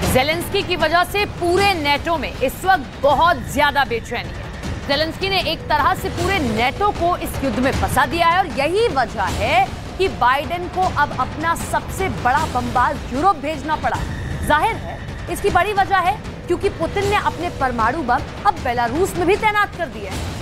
Zelensky की वजह से पूरे नेटो में इस वक्त बहुत ज्यादा बेचैनी है। ज़ेलेंस्की ने एक तरह से पूरे नेटो को इस युद्ध में फंसा दिया है और यही वजह है कि बाइडेन को अब अपना सबसे बड़ा बमबाज यूरोप भेजना पड़ा। जाहिर है इसकी बड़ी वजह है क्योंकि पुतिन ने अपने परमाणु बम अब बेलारूस में भी तैनात कर दिए हैं।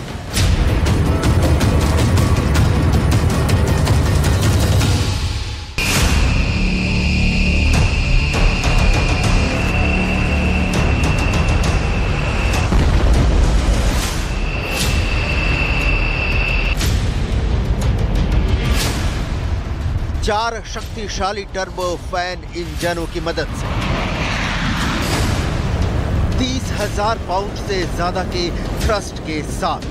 चार शक्तिशाली टर्बो फैन इंजनों की मदद से 30,000 पाउंड से ज्यादा के थ्रस्ट के साथ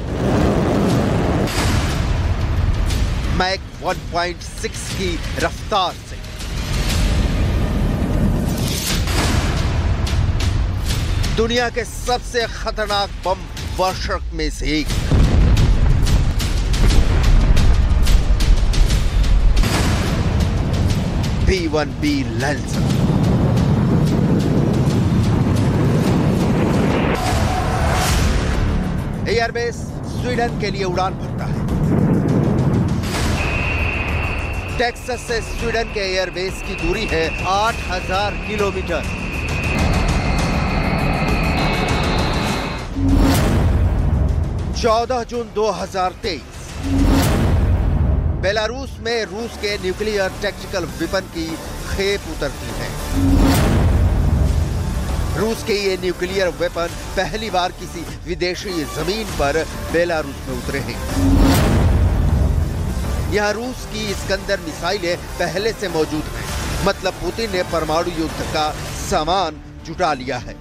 मैक 1.6 की रफ्तार से दुनिया के सबसे खतरनाक बम वर्षक में से एक B-1B लैंसर एयरबेस स्वीडन के लिए उड़ान भरता है। टेक्सास से स्वीडन के एयरबेस की दूरी है 8,000 किलोमीटर। जून 2023 बेलारूस में रूस के न्यूक्लियर टैक्टिकल वेपन की खेप उतरती है। रूस के ये न्यूक्लियर वेपन पहली बार किसी विदेशी जमीन पर बेलारूस में उतरे हैं। यहां रूस की इस्कंदर मिसाइलें पहले से मौजूद हैं। मतलब पुतिन ने परमाणु युद्ध का सामान जुटा लिया है।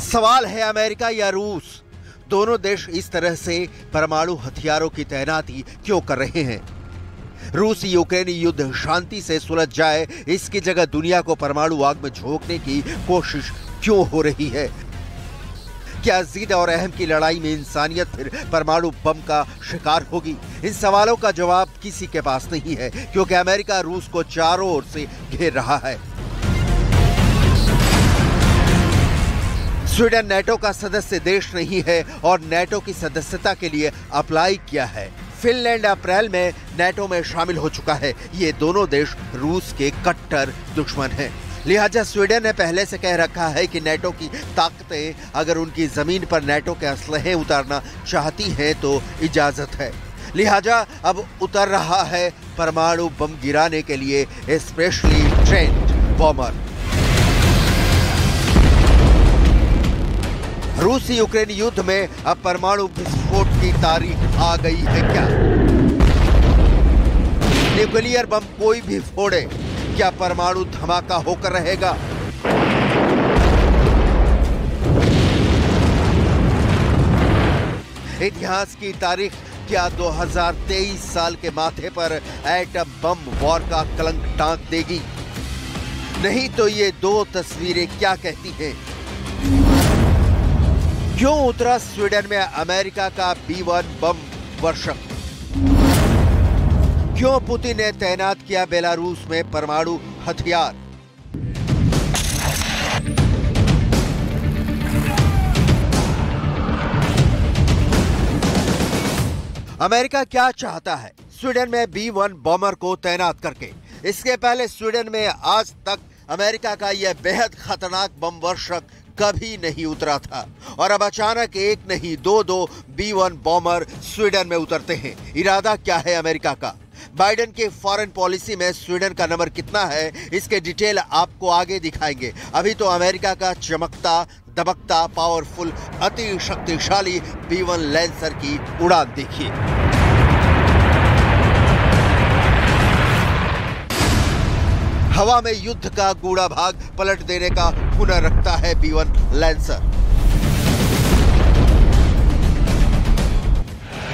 सवाल है अमेरिका या रूस, दोनों देश इस तरह से परमाणु हथियारों की तैनाती क्यों कर रहे हैं? रूस यूक्रेनी युद्ध शांति से सुलझ जाए, इसकी जगह दुनिया को परमाणु आग में झोंकने की कोशिश क्यों हो रही है? क्या जिद और अहम की लड़ाई में इंसानियत फिर परमाणु बम का शिकार होगी? इन सवालों का जवाब किसी के पास नहीं है, क्योंकि अमेरिका रूस को चारों ओर से घेर रहा है। स्वीडन नेटो का सदस्य देश नहीं है और नेटो की सदस्यता के लिए अप्लाई किया है। फिनलैंड अप्रैल में नेटो में शामिल हो चुका है। ये दोनों देश रूस के कट्टर दुश्मन हैं। लिहाजा स्वीडन ने पहले से कह रखा है कि नेटो की ताकतें अगर उनकी जमीन पर नेटो के असलहे उतारना चाहती हैं तो इजाजत है। लिहाजा अब उतर रहा है परमाणु बम गिराने के लिए स्पेशली ट्रेंड बॉमर। रूसी यूक्रेन युद्ध में अब परमाणु विस्फोट की तारीख आ गई है क्या? न्यूक्लियर बम कोई भी फोड़े, क्या परमाणु धमाका होकर रहेगा? इतिहास की तारीख क्या 2023 साल के माथे पर एटम बम वॉर का कलंक टांग देगी? नहीं तो ये दो तस्वीरें क्या कहती हैं? क्यों उतरा स्वीडन में अमेरिका का B-1 बम वर्षक? क्यों पुतिन ने तैनात किया बेलारूस में परमाणु हथियार? अमेरिका क्या चाहता है स्वीडन में B-1 बॉमर को तैनात करके? इसके पहले स्वीडन में आज तक अमेरिका का यह बेहद खतरनाक बम वर्षक कभी नहीं उतरा था और अब अचानक एक नहीं दो B-1 बॉमर स्वीडन में उतरते हैं। इरादा क्या है अमेरिका का? बाइडेन की फॉरेन पॉलिसी में स्वीडन का नंबर कितना है, इसके डिटेल आपको आगे दिखाएंगे। अभी तो अमेरिका का चमकता दबकता पावरफुल अति शक्तिशाली B-1 लैंसर की उड़ान देखिए। हवा में युद्ध का गूढ़ा भाग पलट देने का हुनर रखता है B-1 लैंसर।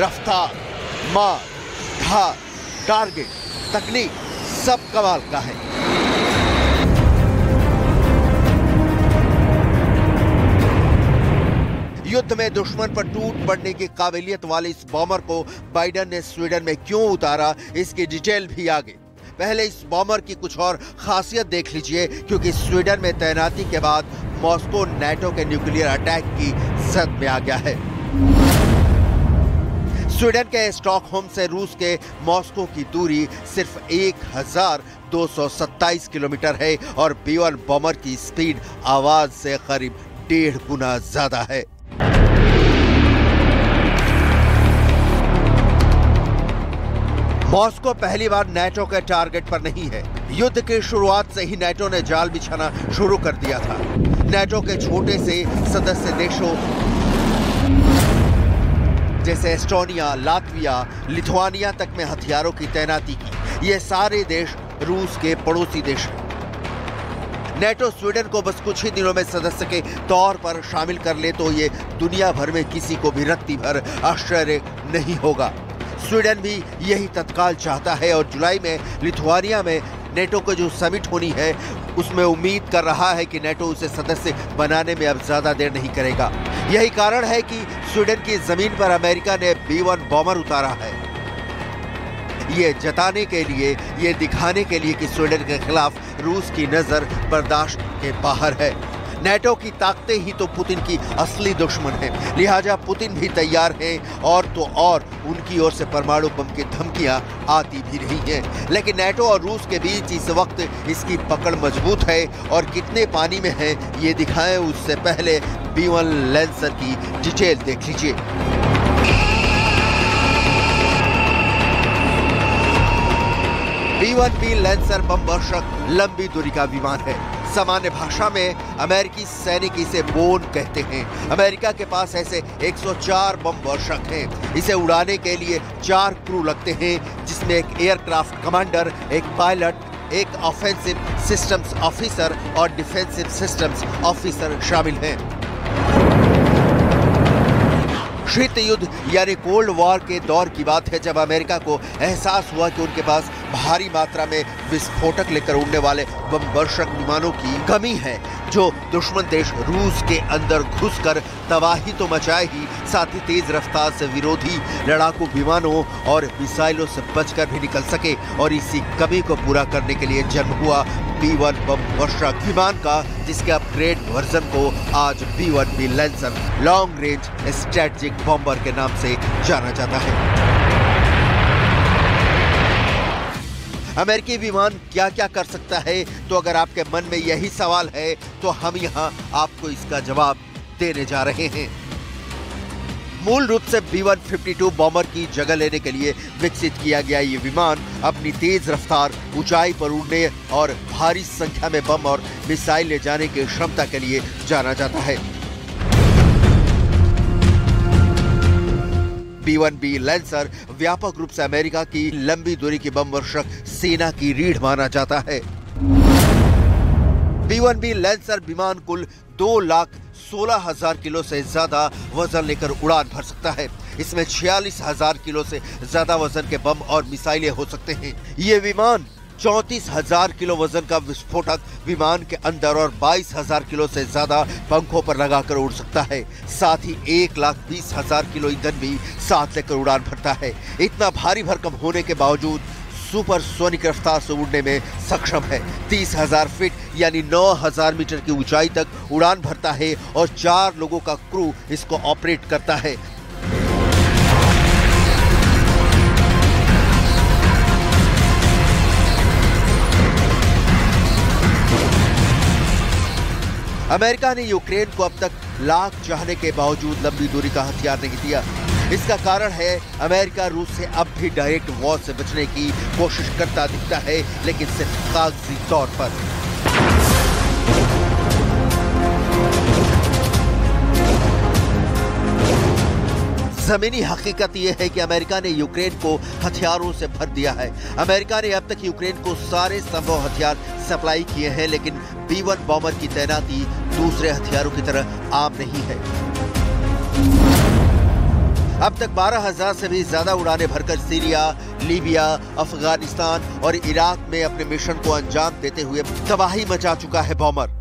रफ्तार, मार, धार, टारगेट, तकनीक सब कमाल का है। युद्ध में दुश्मन पर टूट पड़ने की काबिलियत वाले इस बॉमर को बाइडेन ने स्वीडन में क्यों उतारा, इसकी डिटेल भी आगे। पहले इस बॉम्बर की कुछ और खासियत देख लीजिए, क्योंकि स्वीडन में तैनाती के बाद मॉस्को नाटो के न्यूक्लियर अटैक की जद में आ गया है। स्वीडन के स्टॉकहोम से रूस के मॉस्को की दूरी सिर्फ 1227 किलोमीटर है और B-1 बॉम्बर की स्पीड आवाज से करीब 1.5 गुना ज्यादा है। मॉस्को पहली बार नाटो के टारगेट पर नहीं है। युद्ध की शुरुआत से ही नाटो ने जाल बिछाना शुरू कर दिया था। नाटो के छोटे से सदस्य देशों जैसे एस्टोनिया, लातविया, लिथुआनिया तक में हथियारों की तैनाती की। ये सारे देश रूस के पड़ोसी देश हैं। नाटो स्वीडन को बस कुछ ही दिनों में सदस्य के तौर पर शामिल कर ले तो ये दुनिया भर में किसी को भी रत्ती भर आश्चर्य नहीं होगा। स्वीडन भी यही तत्काल चाहता है और जुलाई में लिथुआनिया में नाटो को जो समिट होनी है उसमें उम्मीद कर रहा है कि नाटो उसे सदस्य बनाने में अब ज्यादा देर नहीं करेगा। यही कारण है कि स्वीडन की जमीन पर अमेरिका ने B-1 बॉम्बर उतारा है। ये जताने के लिए, ये दिखाने के लिए कि स्वीडन के खिलाफ रूस की नजर बर्दाश्त के बाहर है। नाटो की ताकतें ही तो पुतिन की असली दुश्मन है, लिहाजा पुतिन भी तैयार है और तो और उनकी ओर से परमाणु बम की धमकियां आती भी रही हैं। लेकिन नाटो और रूस के बीच इस वक्त इसकी पकड़ मजबूत है और कितने पानी में है ये दिखाएं उससे पहले B-1 लैंसर की डिटेल देख लीजिए। B-1B लैंसर बम वर्षक लंबी दूरी का विमान है। सामान्य भाषा में अमेरिकी सैनिक इसे बोन कहते हैं। अमेरिका के पास ऐसे 104 बम वर्षक हैं। इसे उड़ाने के लिए 4 क्रू लगते हैं, जिसमें एक एयरक्राफ्ट कमांडर, एक पायलट, एक ऑफेंसिव सिस्टम्स ऑफिसर और डिफेंसिव सिस्टम्स ऑफिसर शामिल हैं। शीत युद्ध यानी कोल्ड वॉर के दौर की बात है, जब अमेरिका को एहसास हुआ कि उनके पास भारी मात्रा में विस्फोटक लेकर उड़ने वाले बम वर्षक विमानों की कमी है, जो दुश्मन देश रूस के अंदर घुसकर तबाही तो मचाए ही, साथ ही तेज रफ्तार से विरोधी लड़ाकू विमानों और मिसाइलों से बचकर भी निकल सके। और इसी कमी को पूरा करने के लिए जन्म हुआ B-1 बम वर्षक विमान का, जिसके अपग्रेड वर्जन को आज B-1B lancer long range strategic bomber के नाम से जाना जाता है। अमेरिकी विमान क्या क्या कर सकता है, तो अगर आपके मन में यही सवाल है तो हम यहाँ आपको इसका जवाब देने जा रहे हैं। मूल रूप से B-152 बॉम्बर की जगह लेने के लिए विकसित किया गया ये विमान अपनी तेज रफ्तार, ऊंचाई पर उड़ने और भारी संख्या में बम और मिसाइल ले जाने की क्षमता के लिए जाना जाता है। B-1B लैंसर व्यापक रूप से अमेरिका की लंबी दूरी की बम वर्षक सेना की रीढ़ माना जाता है। B-1B लैंसर विमान कुल 2,16,000 किलो से ज्यादा वजन लेकर उड़ान भर सकता है। इसमें 46,000 किलो से ज्यादा वजन के बम और मिसाइलें हो सकते हैं। ये विमान 34,000 किलो वजन का विस्फोटक विमान के अंदर और 22,000 किलो से ज्यादा पंखों पर लगाकर उड़ सकता है। साथ ही 1,20,000 किलो ईंधन भी साथ लेकर उड़ान भरता है। इतना भारी भरकम होने के बावजूद सुपरसोनिक रफ्तार से उड़ने में सक्षम है। 30,000 फीट यानी 9,000 मीटर की ऊंचाई तक उड़ान भरता है और 4 लोगों का क्रू इसको ऑपरेट करता है। अमेरिका ने यूक्रेन को अब तक लाख चाहने के बावजूद लंबी दूरी का हथियार नहीं दिया। इसका कारण है अमेरिका रूस से अब भी डायरेक्ट वॉर से बचने की कोशिश करता दिखता है, लेकिन सिर्फ कागजी तौर पर। जमीनी हकीकत यह है कि अमेरिका ने यूक्रेन को हथियारों से भर दिया है। अमेरिका ने अब तक यूक्रेन को सारे संभव हथियार सप्लाई किए हैं, लेकिन B-1 बॉम्बर की तैनाती दूसरे हथियारों की तरह आम नहीं है। अब तक 12,000 से भी ज्यादा उड़ानें भरकर सीरिया, लीबिया, अफगानिस्तान और इराक में अपने मिशन को अंजाम देते हुए तबाही मचा चुका है बॉम्बर।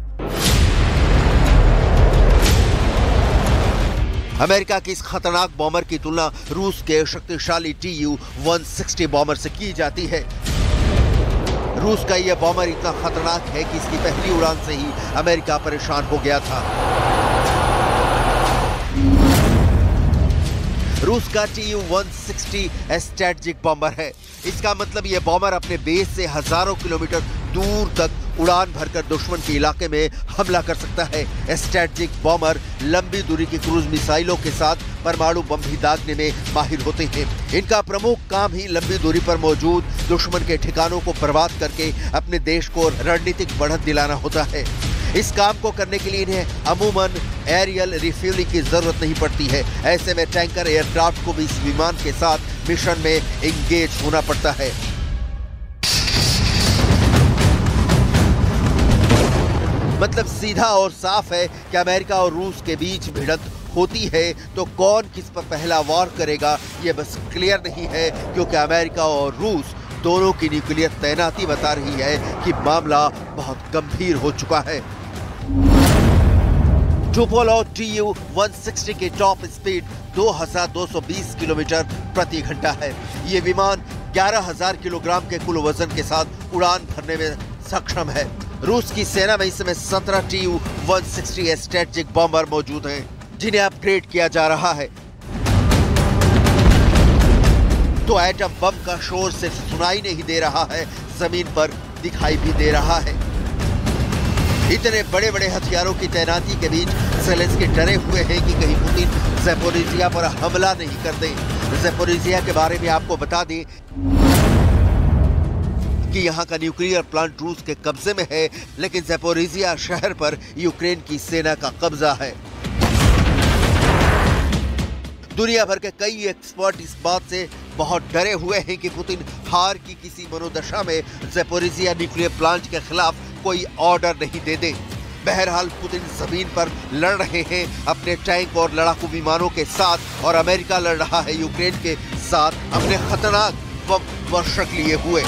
अमेरिका की इस खतरनाक बॉम्बर की तुलना रूस के शक्तिशाली Tu-160 बॉम्बर से की जाती है। रूस का यह बॉमर इतना खतरनाक है कि इसकी पहली उड़ान से ही अमेरिका परेशान हो गया था। रूस का Tu-160 स्ट्रैटेजिक बॉम्बर है। इसका मतलब यह बॉम्बर अपने बेस से हजारों किलोमीटर दूर तक उड़ान भरकर दुश्मन के इलाके में हमला कर सकता है। स्ट्रैटेजिक बॉम्बर लंबी दूरी की क्रूज मिसाइलों के साथ परमाणु बम भी दागने में माहिर होते हैं। इनका प्रमुख काम ही लंबी दूरी पर मौजूद दुश्मन के ठिकानों को बर्बाद करके अपने देश को रणनीतिक बढ़त दिलाना होता है। इस काम को करने के लिए इन्हें अमूमन एरियल रिफ्यूलिंग की जरूरत नहीं पड़ती है। ऐसे में टैंकर एयरक्राफ्ट को भी इस विमान के साथ मिशन में एंगेज होना पड़ता है। मतलब सीधा और साफ है कि अमेरिका और रूस के बीच भिड़ंत होती है तो कौन किस पर पहला वार करेगा ये बस क्लियर नहीं है, क्योंकि अमेरिका और रूस दोनों की न्यूक्लियर तैनाती बता रही है कि मामला बहुत गंभीर हो चुका है। टुपोलेव Tu-160 की टॉप स्पीड 2220 किलोमीटर प्रति घंटा है। ये विमान 11,000 किलोग्राम के कुल वजन के साथ उड़ान भरने में सक्षम है। रूस की सेना में इस समय 17 Tu-160 स्ट्रैटेजिक बॉम्बर मौजूद हैं, जिन्हें अपग्रेड किया जा रहा है। तो एटम बम का शोर सिर्फ सुनाई नहीं दे रहा है, जमीन पर दिखाई भी दे रहा है। इतने बड़े बड़े हथियारों की तैनाती के बीच ज़ेलेंस्की डरे हुए हैं कि कहीं पुतिन ज़ैपोरिज़िया पर हमला नहीं कर दें। ज़ैपोरिज़िया के बारे में आपको बता दें कि यहाँ का न्यूक्लियर प्लांट रूस के कब्जे में है, लेकिन ज़ैपोरिज़िया शहर पर यूक्रेन की सेना का कब्जा है। दुनिया भर के कई एक्सपर्ट इस बात से बहुत डरे हुए हैं कि पुतिन हार की किसी मनोदशा में ज़ैपोरिज़िया न्यूक्लियर प्लांट के खिलाफ कोई ऑर्डर नहीं दे दे। बहरहाल पुतिन जमीन पर लड़ रहे हैं अपने टैंक और लड़ाकू विमानों के साथ, और अमेरिका लड़ रहा है यूक्रेन के साथ अपने खतरनाक बम वर्षक लिए हुए।